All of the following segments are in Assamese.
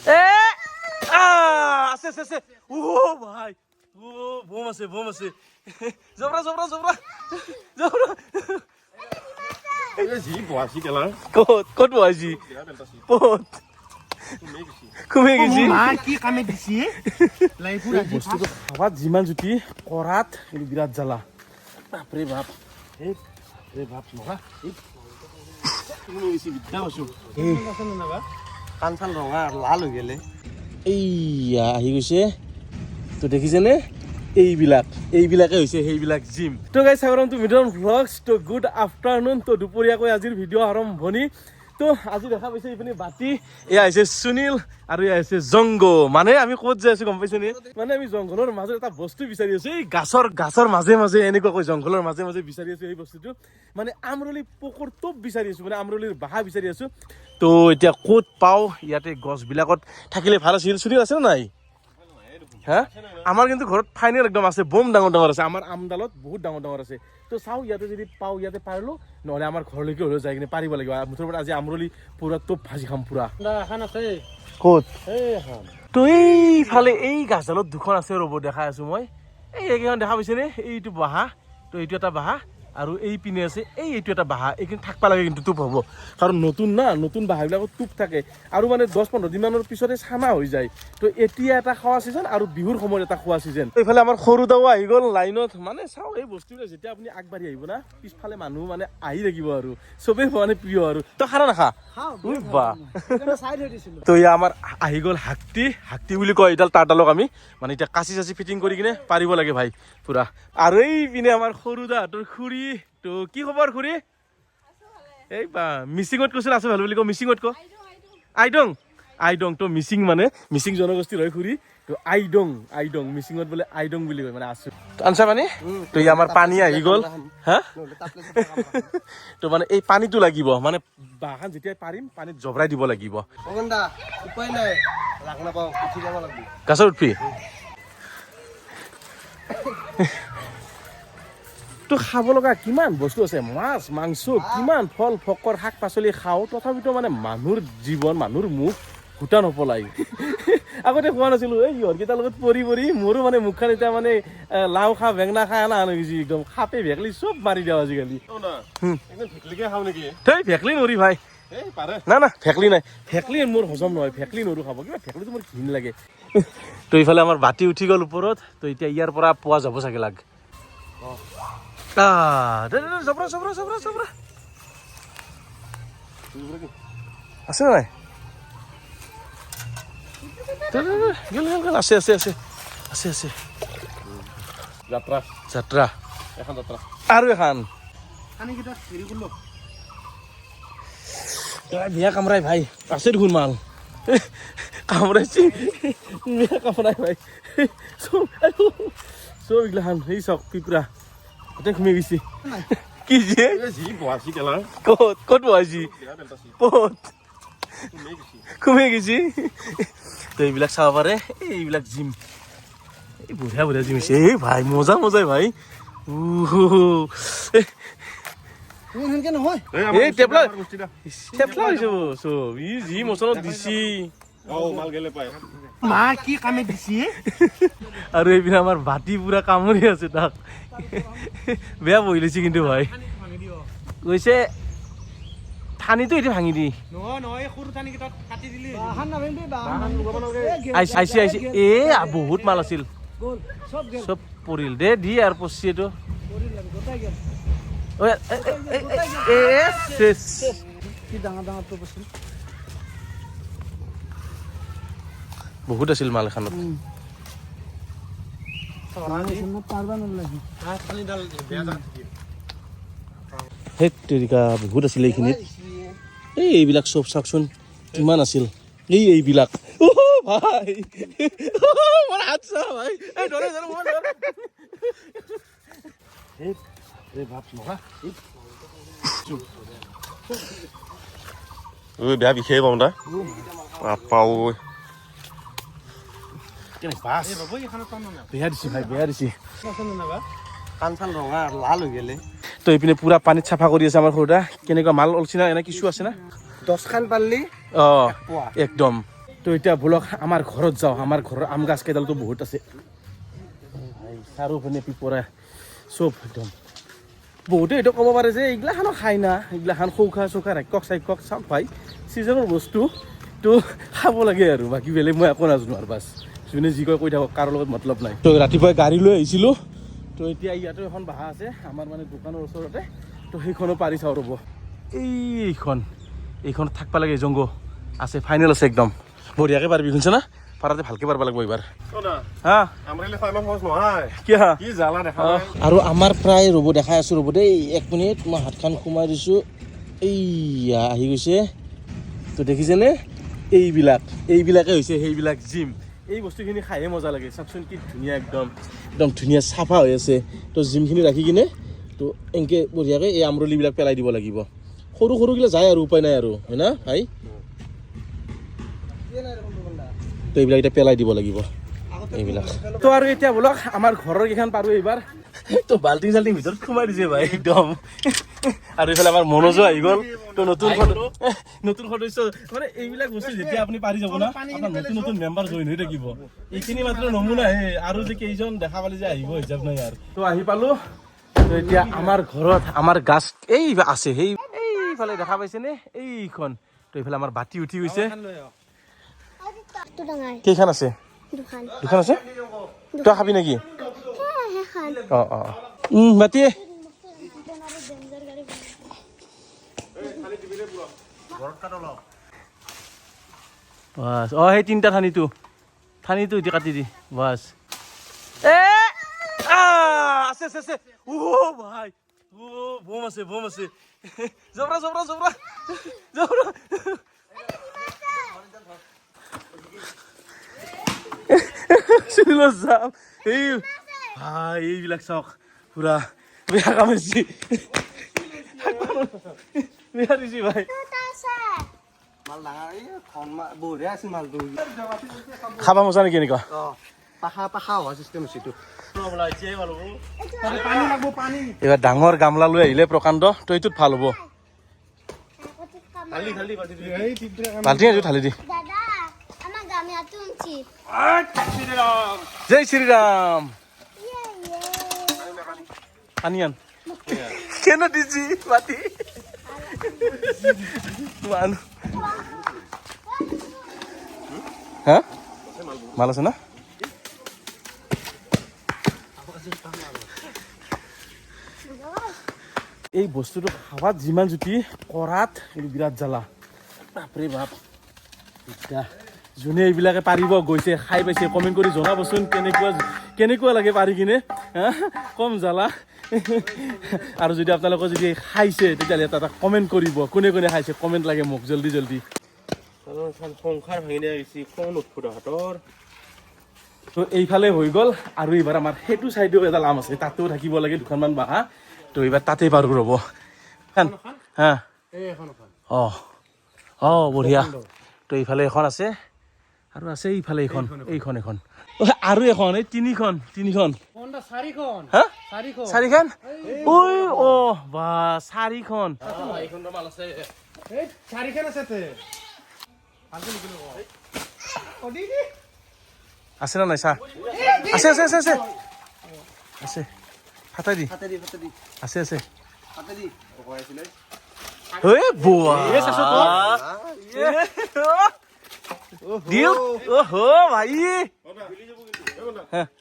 এ আছে আছে আছে ও ভাই ও বোম আছে জবরা জি বহাসি কেলা কত বহাইছি পত কমে গেছি মা কি কামে দিছি লাইফুরা বস্তুটো খাবাত যিমান জুতি কৰাত কিন্তু বিৰাট জ্বালা বাপৰে বাপ এই ৰে বাপ নকা এই কমে গেছি বিদ্যা কৈছো কান চান ৰঙা লাল হৈ গেলে এইয়া আহি গৈছে তো দেখিছেনে এইবিলাকে হৈছে সেইবিলাক জিম তো গাইজ স্বাগতম টু মিডন ভ্লগছ তো গুড আফটাৰনুন তো দুপৰীয়াকৈ আজিৰ ভিডিঅ' আৰম্ভণি তো আজি দেখা পাইছে এইপিনে বাতি এয়া হৈছে সুনীল আৰু এয়া হৈছে জংগ মানে আমি ক'ত যাই আছো গম পাইছেনে মানে আমি জংঘলৰ মাজত এটা বস্তু বিচাৰি আছো এই গাছৰ মাজে মাজে এনেকুৱাকৈ জংঘলৰ মাজে মাজে বিচাৰি আছো এই বস্তুটো মানে আমৰলি পোকৰ টোপ বিচাৰি আছো মানে আমৰলিৰ বাঁহ বিচাৰি আছো তো এতিয়া ক'ত পাওঁ ইয়াতে গছবিলাকত থাকিলে ভাল আছিল সুনীল আছে নে নাই হা আমাৰ কিন্তু ঘৰত ফাইনেল একদম আছে বম ডাঙৰ আছে আমাৰ আমডালত বহুত ডাঙৰ আছে তো চাওঁ ইয়াতে যদি পাওঁ ইয়াতে পাৰিলো নহ'লে আমাৰ ঘৰলৈকে হ'লেও যাই কিনে পাৰিব লাগিব মুঠৰ পৰা আজি আমৰলি পুৰা টোপ ভাজি খাম পুৰা এখন আছে ক'ত তো এইফালে এই গাছডালত দুখন আছে ৰ'ব দেখাই আছো মই এইকেইখন দেখা পাইছেনে এইটো বাঁহ তো এইটো এটা বাঁহ আৰু এই পিনে আছে এইটো এটা বাঁহ এইখিনি থাকিব লাগে কিন্তু টোপ হ'ব কাৰণ নতুন বাঁহবিলাকত টোপ থাকে আৰু মানে 10-15 দিনমানৰ পিছতে চানা হৈ যায় তো এতিয়া এটা খোৱা ছিজন আৰু বিহুৰ সময়ত এটা খোৱা ছিজন এইফালে আমাৰ সৰু দাও আহি গ'ল লাইনত মানে চাওঁ এই বস্তুবিলাক যেতিয়া আপুনি আগবাঢ়ি আহিব না পিছফালে মানুহ মানে আহি থাকিব আৰু চবেই মানে প্ৰিয় আৰু তো খানা নাখা বাহ তো এয়া আমাৰ আহি গ'ল হাকটি বুলি কয় এইডাল তাৰডালক আমি মানে এতিয়া কাচি চাচি ফিটিং কৰি কিনে পাৰিব লাগে ভাই পুৰা আৰু এই পিনে আমাৰ সৰু দাহঁতৰ খুৰী তো কি খবৰ খুৰী এই বা মিচিঙত কৈছিল আছে ভাল বুলি কওঁ মিচিঙত ক আইডং তো মিচিং জনগোষ্ঠীৰ হয় খুৰী তো আইডং মিচিঙত বোলে আইডং বুলি কয় মানে আছো আনছা পানী তো ই আমাৰ পানী আহি গ'ল হা তো মানে এই পানীটো লাগিব মানে বাঁহখন যেতিয়া পাৰিম পানীত জবৰাই দিব লাগিব উপায় নাই লাগ নাপাওঁ উঠি যাব লাগিব গাছত উঠবি তো খাব লগা কিমান বস্তু আছে মাছ মাংস কিমান ফল ফকৰ শাক পাচলি খাওঁ তথাপিতো মানে মানুহৰ জীৱন মানুহৰ মুখ ঘুটা নপলাই আগতে খোৱা নাছিলো এই ইহঁতকেইটাৰ লগত পৰি মোৰো মানে মুখখন এতিয়া মানে লাও খা বেঙেনা খা এনা হৈ গৈছে একদম সাপে ভেকলি চব মাৰি দিওঁ আজিকালি ভেকলি নৰি ভাই না ভেকলি নাই ভেকলি মোৰ হজম নহয় ভেকলি নৰো খাব কিবা ভেকলিটো মোৰ ঘিণ লাগে তো ইফালে আমাৰ বাতি উঠি গ'ল ওপৰত তো এতিয়া ইয়াৰ পৰা পোৱা যাব চাগে লাগ জবৰা আছে নাই গেল আছে যাত্ৰা আৰু এখন বিয়া কামৰাই ভাই আছে দেখোন মাল কামৰাইছি বিয়া কামৰাই ভাই চব এইগিলা খান সেই চাওক পিপৰা গোটেই ঘুমি গৈছে কি জি বহাসি কেলা ক'ত বহাইছি পত ঘুমি গৈছি তো এইবিলাক চাব পাৰে এইবিলাক জিম এই বঢ়িয়া জিম হৈছে এই ভাই মজাই ভাই নহয় এই টেপলা হৈছে চব ই যি মচনত দিছি মা কি কামে দিছি আৰু এইপিনে আমাৰ বাতি পুৰা কামুৰি আছে তাক বেয়া বহি লৈছে কিন্তু ভাই কৈছে ঠানিটো এতিয়া ভাঙি দি আইছি এ বহুত মাল আছিল চব পৰিল দে দি আৰু পচি এইটো বহুত আছিল মাল এখনত বহুত আছিল এইখিনিত এইবিলাক চব চাওকচোন কিমান আছিল এইবিলাক ভাই বেয়া বিষয়ে পাওঁ দা পাওঁ বেয়া দিছি কান চান ৰঙা লাল হৈ গেলে তো এইপিনে পুৰা পানীত চাফা কৰি আছে আমাৰ সৰুদা কেনেকুৱা মাল ওলছি না এনে কিছু আছে না 10 খান পাৰলি একদম তো এতিয়া বলক আমাৰ ঘৰত যাওঁ আমাৰ ঘৰৰ আম গাছ কেইডালতো বহুত আছে চাৰিওপিনে পিপৰা চব একদম বহুতে এইটো ক'ব পাৰে যে এইগিলাখানো খাই না এইগিলাখান সৌখা চৌখা ৰাক্ষস চাক্ষস চাওক ভাই ছিজনৰ বস্তু তো খাব লাগে আৰু বাকী বেলেগ মই একো নাজানো আৰু বাছ যোনে যি কয় কৈ থাকক কাৰো লগত মতলব নাই তো ৰাতিপুৱাই গাড়ী লৈ আহিছিলোঁ তো এতিয়া ইয়াতো এখন বাহা আছে আমাৰ মানে দোকানৰ ওচৰতে তো সেইখনো পাৰি চাওঁ ৰ'ব এইখন থাকবা লাগে জংগ আছে ফাইনেল আছে একদম বঢ়িয়াকৈ পাৰিবি শুনিছে না পাৰাতে ভালকৈ পাৰিব লাগিব এইবাৰ হা আৰু আমাৰ প্ৰায় ৰ'ব দেখাই আছোঁ ৰ'ব দেই 1 মিনিট মই হাতখন সোমাই দিছোঁ এইয়া আহি গৈছে তো দেখিছেনে এইবিলাকে হৈছে সেইবিলাক জিম এই বস্তুখিনি খাইহে মজা লাগে চাওকচোন কি ধুনীয়া একদম ধুনীয়া চাফা হৈ আছে তো জিমখিনি ৰাখি কিনে তো এনেকৈ বঢ়িয়াকৈ এই আমৰলিবিলাক পেলাই দিব লাগিব সৰুগিলা যায় আৰু উপায় নাই আৰু হয় না ভাই তো এইবিলাক এতিয়া পেলাই দিব লাগিব এইবিলাক তো আৰু এতিয়া বলক আমাৰ ঘৰৰ কেইখন পাৰোঁ এইবাৰ তো বাল্টিং চাল্টিং ভিতৰত সোমাই দিছে ভাই একদম আৰু এইফালে আমাৰ মনোজো আহি গ'ল তো নতুন সদস্য মানে এইবিলাক বস্তু যেতিয়া আপুনি পাৰি যাব না আপোনাৰ নতুন মেম্বাৰ জইন হৈ থাকিব এইখিনি মাত্ৰ নমুনাহে আৰু যে কেইজন দেখা পালে যে আহিব হিচাপ নাই আৰু তো আহি পালোঁ তো এতিয়া আমাৰ ঘৰত আমাৰ গাছ এই আছে এইফালে দেখা পাইছেনে এইখন তো এইফালে আমাৰ বাতি উঠি গৈছে কেইখন আছে দুখন আছে তই খাবি নেকি মাতি বাছ সেই তিনিটা ঠানিটো এতিয়া কাটি দি বাছ আছে ভাই বম আছে জবৰা যাম ভাই এইবিলাক চাওক পুৰা বেয়া কামাইছি বেয়া দিছি ভাই খাবা মজা নেকি এনেকুৱা এইবাৰ ডাঙৰ গামলা লৈ আহিলে প্ৰকাণ্ড তো এইটোত ভাল হ'ব বাল্টি ঢালি দি জয় শ্রীরাম আনিয়ান কেন দিছি বাতি হ্যাঁ মাল আছে না এই বস্তুটো খাৱাত যিমান জুতি কৰাত বিৰাট জ্বালা বাপৰে বাপ এতিয়া যোনে এইবিলাকে পাৰিব গৈছে খাই পাইছে কমেণ্ট কৰি জনাবচোন কেনেকুৱা লাগে পাৰি কিনে কম জ্বালা আৰু যদি আপোনালোকে যদি খাইছে তেতিয়াহ'লে এটা কমেণ্ট কৰিব কোনে খাইছে কমেণ্ট লাগে মোক জল্দি সংসাৰ ভাঙি গৈছে কোন উৎফুট হাতৰ তো এইফালে হৈ গ'ল আৰু এইবাৰ আমাৰ সেইটো চাইডেও এটা লাম আছে তাতেও থাকিব লাগে দুখনমান বাহা তো এইবাৰ তাতেই পাৰোঁ ৰ'ব হা বঢ়িয়া তো এইফালে এখন আছে আৰু আছে এইফালে এইখন আৰু এখন এই তিনিখন হা চাৰিখন বা চাৰিখন আছে না নাই চা আছে ফাটাই দি আছে বোৱা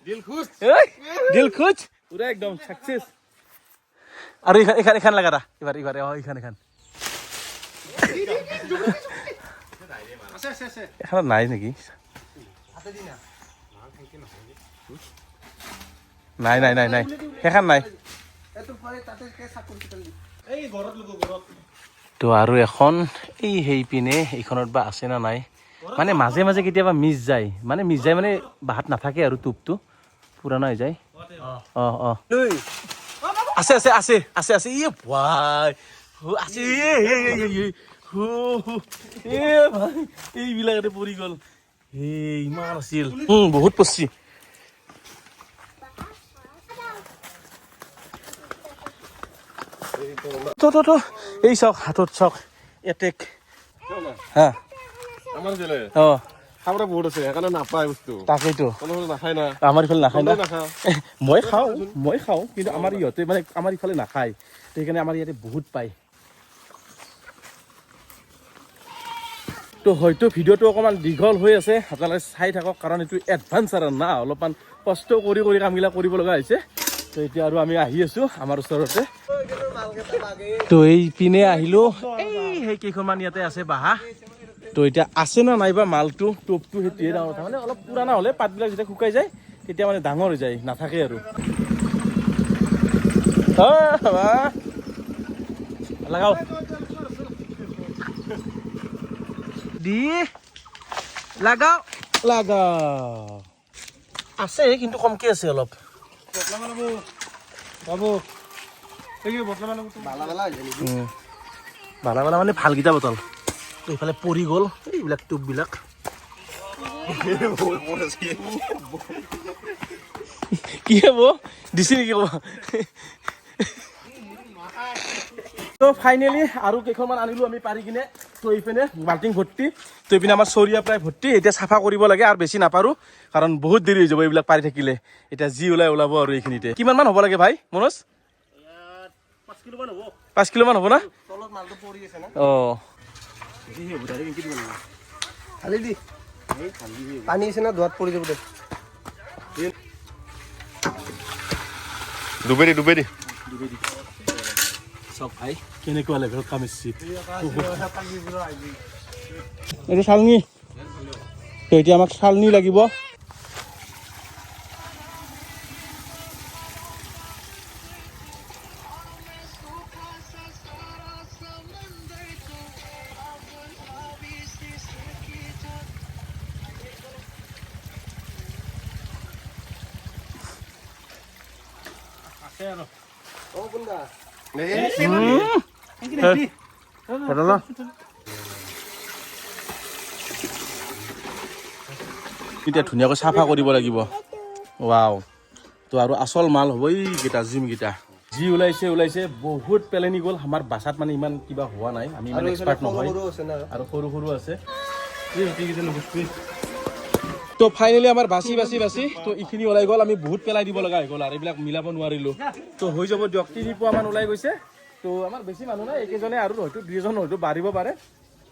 দিল খুশ পুৰা একদম সাকসেস আৰ এখান লাগাটা এবাৰ এখান এখানে নাই নাকি নাই সেখান নাই তো আৰু এখন সেই পিনে এইখনত বা আছে না নাই মানে মাজে মাজে কেতিয়াবা মিছ যায় মানে বাহাত নাথাকে আৰু টুপটো পুৰাণা হৈ যায় আছে ইয়ে ভাই আছে ভাই এইবিলাকতে পৰি গ'ল ইমান আছিল বহুত পচি এই চাওক হাতত চাওক এটেক হা খাবলৈ বহুত আছে সেইকাৰণে নাপায় বস্তু তাকেইতো কোনো নাখায় না আমাৰ ইফালে নাখায় না নাখাওঁ মই খাওঁ কিন্তু আমাৰ ইহঁতে মানে আমাৰ ইফালে নাখায় সেইকাৰণে আমাৰ ইয়াতে বহুত পায় তো হয়তো ভিডিঅ'টো অকণমান দীঘল হৈ আছে আপোনালোকে চাই থাকক কাৰণ এইটো এডভান্সাৰ না অলপমান কষ্ট কৰি কামবিলাক কৰিব লগা হৈছে তো এতিয়া আৰু আমি আহি আছোঁ আমাৰ ওচৰতে তো এই পিনে আহিলোঁ সেই কেইখনমান ইয়াতে আছে বাহা তো এতিয়া আছে না নাইবা মালটো টোপটো সেইটোৱে ডাঙৰ কথা মানে অলপ পুৰাণা হ'লে পাতবিলাক যেতিয়া শুকাই যায় তেতিয়া মানে ডাঙৰ হৈ যায় নাথাকে আৰু লাগাও দি লাগাও আছে কিন্তু কমকে আছে অলপ বালা মানে ভালকেইটা বটল এইফালে পৰি গ'ল এইবিলাক টোপবিলাক কি হ'ব দিছে নেকি ক'ব তো ফাইনেলি আৰু কেইখনমান আনিলোঁ আমি পাৰি কিনে তো এইপিনে বাল্টিং ভৰ্তি তো এইপিনে আমাৰ চৰিয়া প্ৰায় ভৰ্তি এতিয়া চাফা কৰিব লাগে আৰু বেছি নাপাৰোঁ কাৰণ বহুত দেৰি হৈ যাব এইবিলাক পাৰি থাকিলে এতিয়া যি ওলাব আৰু এইখিনিতে কিমানমান হ'ব লাগে ভাই মনোজ 5 কিলোমান হ'ব না অঁ পানী আছে না ধোৱাত পৰি যাব দে ডুবে দি চব ভাই কেনেকুৱা লেভেলত কাম ইচ্ছি এইটো চালনি তো এতিয়া আমাক চালনি লাগিব এতিয়া ধুনীয়াকৈ চাফা কৰিব লাগিব ৱাও তো আৰু আচল মাল হ'ব এইকেইটা জিমকেইটা যি ওলাইছে বহুত পেলেনি গ'ল আমাৰ বাচাত মানে ইমান কিবা হোৱা নাই আমি ইমান এক্সপাৰ্ট নহয় আৰু সৰু আছে তো ফাইনেলি আমাৰ বাচি তো এইখিনি ওলাই গ'ল আমি বহুত পেলাই দিব লগা হৈ গ'ল আৰু এইবিলাক মিলাব নোৱাৰিলোঁ তো হৈ যাব দিয়ক 3 পোৱামান ওলাই গৈছে তো আমাৰ বেছি মানুহ নাই একেজনে আৰু হয়তো 2জন হয়তো বাঢ়িব পাৰে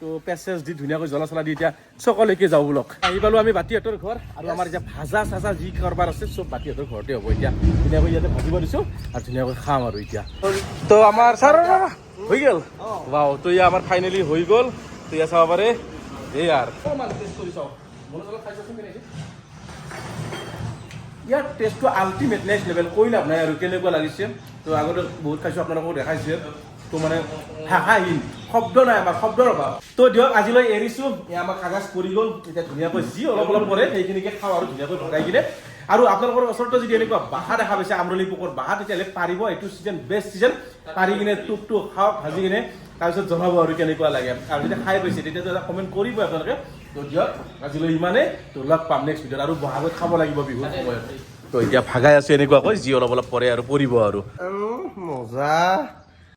তো পেচেছ দি ধুনীয়াকৈ জ্বলা চলা দি এতিয়া চকলৈকে যাওঁ বোলক আহি পালোঁ আমি বাতিহঁতৰ ঘৰ আৰু আমাৰ এতিয়া ভাজা চাজা যি কাৰবাৰ আছে চব বাতিহঁতৰ ঘৰতে হ'ব এতিয়া ধুনীয়াকৈ ইয়াতে ভাজিব দিছোঁ আৰু ধুনীয়াকৈ খাম আৰু এতিয়া তো আমাৰ ছাৰ হৈ গ'ল ৱাও তো ইয়া আমাৰ ফাইনেলি হৈ গ'ল তো ইয়া চাব পাৰে এই আৰু ইয়াৰ টেষ্টটো আল্টিমেট নেক্সট লেভেল কৈ লাভ নাই আৰু কেনেকুৱা লাগিছে তো আগতে বহুত খাইছোঁ আপোনালোকক দেখাইছে তো মানে ভাষাহীন শব্দ নাই আমাৰ শব্দৰ অভাৱ তো দিয়ক আজিলৈ এৰিছোঁ আমাৰ কাগজ পৰি গ'ল এতিয়া ধুনীয়াকৈ যি অলপ পৰে সেইখিনিকে খাওঁ আৰু ধুনীয়াকৈ ভগাই কিনে আৰু আপোনালোকৰ ওচৰতে যদি এনেকুৱা বাহা দেখা পাইছে আমৰলি পোকৰ বাহা তেতিয়াহ'লে পাৰিব এইটো ছিজন বেষ্ট ছিজন পাৰি কিনে টোপটো খাওক ভাজি কিনে তাৰপিছত জনাব আৰু কেনেকুৱা লাগে আৰু যেতিয়া খাই পাইছে তেতিয়াতো এটা কমেণ্ট কৰিব আপোনালোকে তো দিয়ক আজিলৈ ইমানেই তো লগ পাম নেক্সট ভিডিঅ'ত আৰু বহাগত খাব লাগিব বিহুৰ সময়ত তো এতিয়া ভাগাই আছোঁ এনেকুৱাকৈ যি অলপ পৰে আৰু পৰিব আৰু মজা